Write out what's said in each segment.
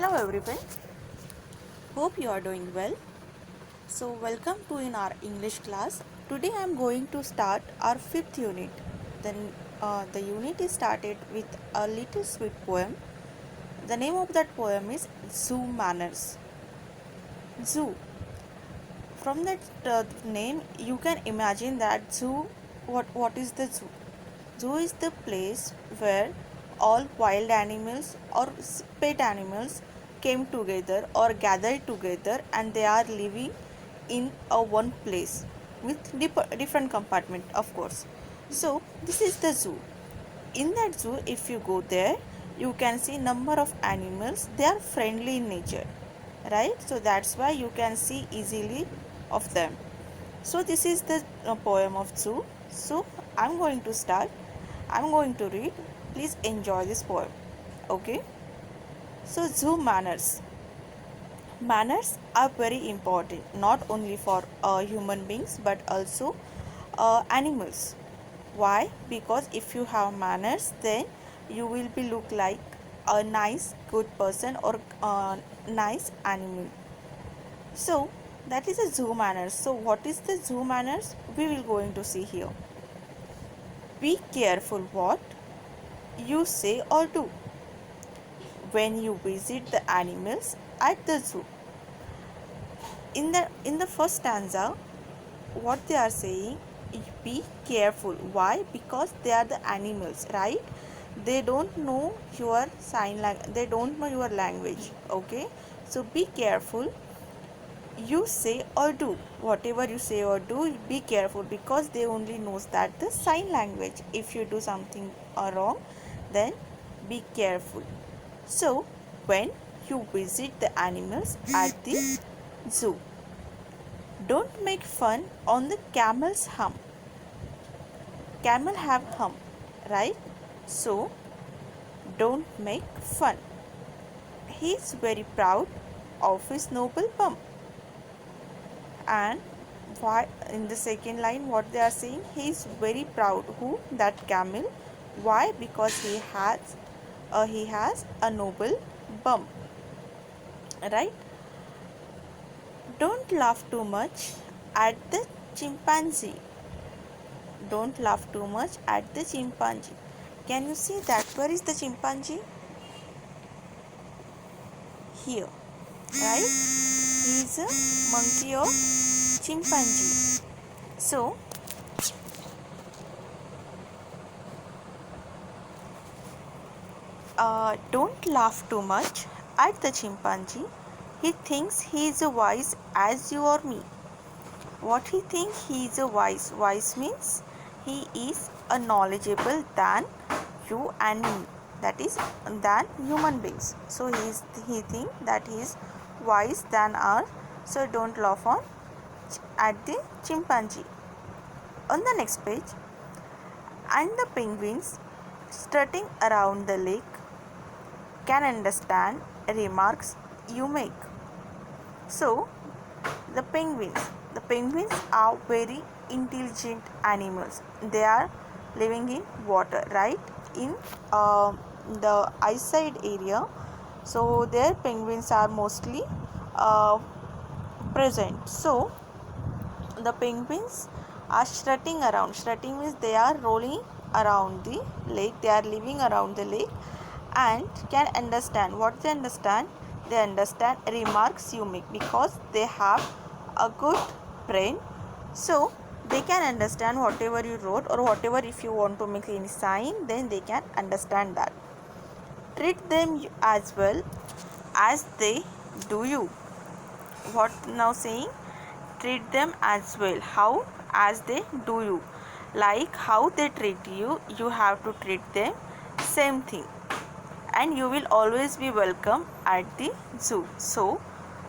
Hello everyone, hope you are doing well. So welcome to in our English class. Today I am going to start our fifth unit. Then the unit is started with a little sweet poem. The name of that poem is Zoo Manners. Zoo. From that name you can imagine that zoo. What is the zoo? Zoo is the place where all wild animals or pet animals came together or gathered together and they are living in a one place with different compartment, of course. So this is the zoo. In that zoo, if you go there, you can see number of animals. They are friendly in nature, right? So that's why you can see easily of them. So this is the poem of zoo. So I'm going to start. I'm going to read. Please enjoy this poem. Okay. So zoo manners. Manners are very important not only for human beings but also animals. Why? Because if you have manners, then you will be look like a nice good person or nice animal. So that is a zoo manners. So what is the zoo manners? We will going to see here. Be careful what you say or do when you visit the animals at the zoo. In the first stanza, what they are saying, be careful. Why? Because they are the animals, right? They don't know your sign language, they don't know your language. Okay, so be careful you say or do. Whatever you say or do, be careful because they only knows that the sign language. If you do something wrong, then be careful. So when you visit the animals at the zoo, don't make fun on the camel's hump. Camel have hump, right? So don't make fun. He is very proud of his noble bump. And why in the second line what they are saying, he is very proud. Who? That camel. Why? Because he has a noble bump, right? Don't laugh too much at the chimpanzee. Don't laugh too much at the chimpanzee. Can you see that? Where is the chimpanzee? Here, right? He is a monkey or chimpanzee. So don't laugh too much at the chimpanzee. He thinks he is as wise as you or me. What he thinks? He is a wise. Wise means he is a knowledgeable than you and me. That is than human beings. So he think that he is wise than us. So don't laugh on at the chimpanzee. On the next page, and the penguins strutting around the lake can understand remarks you make. So the penguins are very intelligent animals. They are living in water, right? In the ice side area. So their penguins are mostly uh, present. So the penguins are strutting around. Strutting means they are rolling around the lake. They are living around the lake and can understand. What they understand? They understand remarks you make because they have a good brain. So they can understand whatever you wrote or whatever. If you want to make any sign, then they can understand that. Treat them as well as they do you. What now saying? Treat them as well. How? As they do you. Like how they treat you, you have to treat them same thing. And you will always be welcome at the zoo. So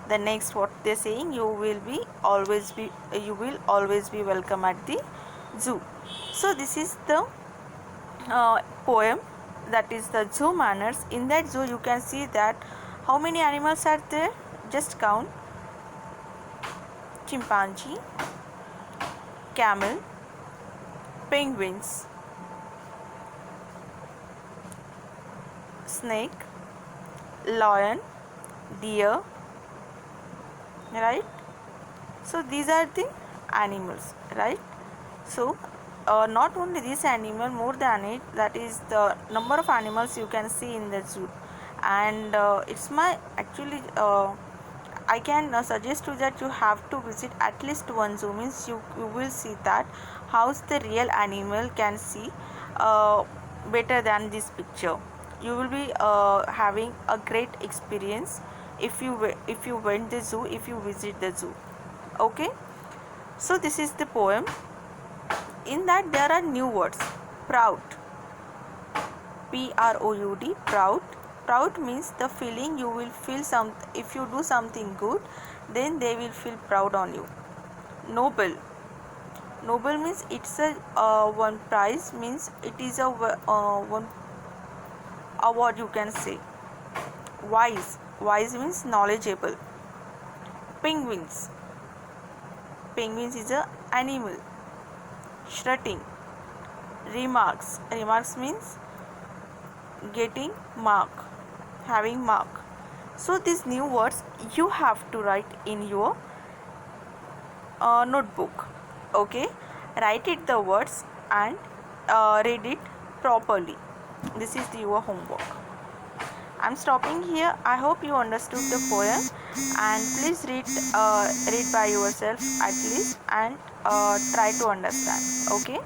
the next what they're saying, you will always be welcome at the zoo. So this is the poem, that is the zoo manners. In that zoo you can see that how many animals are there. Just count. Chimpanzee, camel, penguins, snake, lion, deer, right? So these are the animals, right? So not only this animal, more than it, that is the number of animals you can see in the zoo. And it's my actually I can suggest you that you have to visit at least one zoo, means you will see that how's the real animal can see better than this picture. You will be having a great experience if you went the zoo, if you visit the zoo. Okay, so this is the poem. In that there are new words. Proud, Proud, proud. Proud means the feeling you will feel some, if you do something good, then they will feel proud on you. Noble, noble means it's a one prize, means it is a one award you can say. Wise, wise means knowledgeable. Penguins, penguins is a animal. Strutting, remarks, remarks means getting mark, having mark. So these new words you have to write in your notebook. Okay, write it the words and read it properly. This is your homework. I'm stopping here. I hope you understood the poem, and please read by yourself at least, and try to understand. Okay.